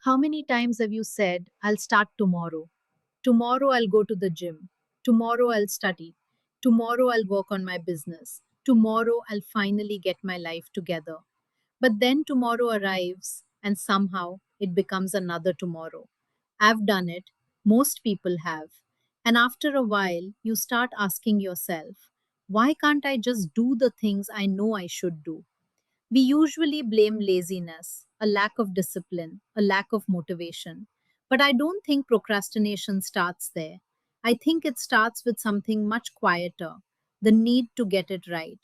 How many times have you said, I'll start tomorrow? Tomorrow I'll go to the gym. Tomorrow I'll study. Tomorrow I'll work on my business. Tomorrow I'll finally get my life together. But then tomorrow arrives and somehow it becomes another tomorrow. I've done it. Most people have. And after a while, you start asking yourself, why can't I just do the things I know I should do? We usually blame laziness, a lack of discipline, a lack of motivation. But I don't think procrastination starts there. I think it starts with something much quieter, the need to get it right.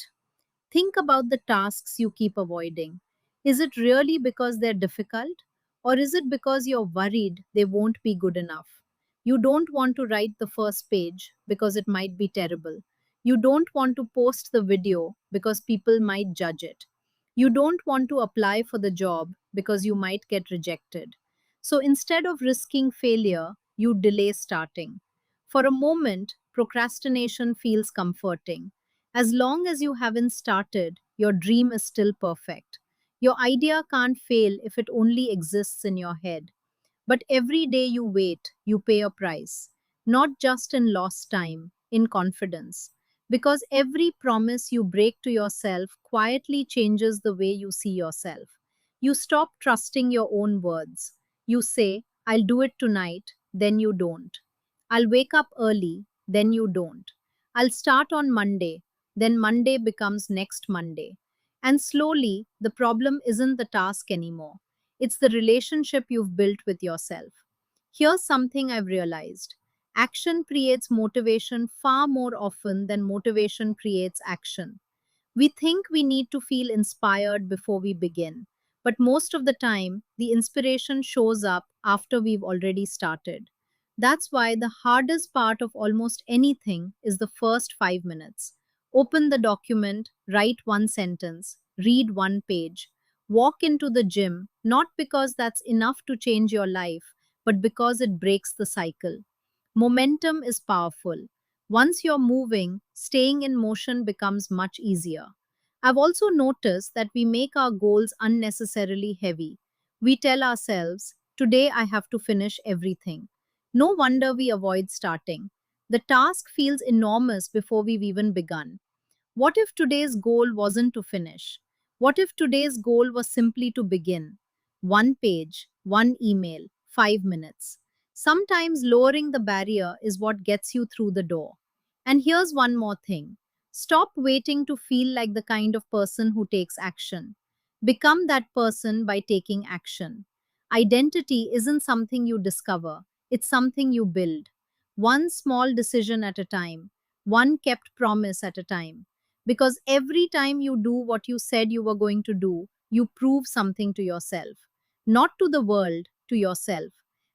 Think about the tasks you keep avoiding. Is it really because they're difficult? Or is it because you're worried they won't be good enough? You don't want to write the first page because it might be terrible. You don't want to post the video because people might judge it. You don't want to apply for the job because you might get rejected. So instead of risking failure, you delay starting. For a moment, procrastination feels comforting. As long as you haven't started, your dream is still perfect. Your idea can't fail if it only exists in your head. But every day you wait, you pay a price, not just in lost time, in confidence. Because every promise you break to yourself quietly changes the way you see yourself. You stop trusting your own words. You say, I'll do it tonight, then you don't. I'll wake up early, then you don't. I'll start on Monday, then Monday becomes next Monday. And slowly, the problem isn't the task anymore. It's the relationship you've built with yourself. Here's something I've realized: action creates motivation far more often than motivation creates action. We think we need to feel inspired before we begin, but most of the time, the inspiration shows up after we've already started. That's why the hardest part of almost anything is the first 5 minutes. Open the document, write one sentence, read one page, walk into the gym, not because that's enough to change your life, but because it breaks the cycle. Momentum is powerful. Once you're moving, staying in motion becomes much easier. I've also noticed that we make our goals unnecessarily heavy. We tell ourselves, today I have to finish everything. No wonder we avoid starting. The task feels enormous before we've even begun. What if today's goal wasn't to finish? What if today's goal was simply to begin? One page, one email, 5 minutes. Sometimes lowering the barrier is what gets you through the door. And here's one more thing: stop waiting to feel like the kind of person who takes action. Become that person by taking action. Identity isn't something you discover, it's something you build. One small decision at a time, one kept promise at a time. Because every time you do what you said you were going to do, you prove something to yourself, not to the world, to yourself.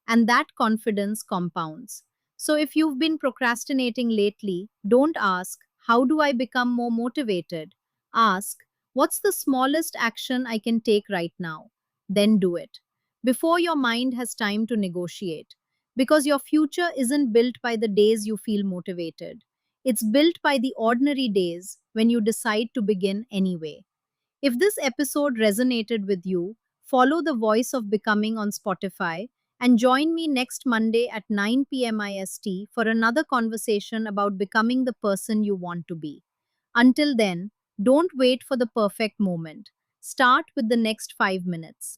And that confidence compounds. So if you've been procrastinating lately, don't ask, how do I become more motivated? Ask, what's the smallest action I can take right now? Then do it. Before your mind has time to negotiate. Because your future isn't built by the days you feel motivated. It's built by the ordinary days when you decide to begin anyway. If this episode resonated with you, follow the Voice of Becoming on Spotify and join me next Monday at 9 p.m. IST for another conversation about becoming the person you want to be. Until then, don't wait for the perfect moment. Start with the next 5 minutes.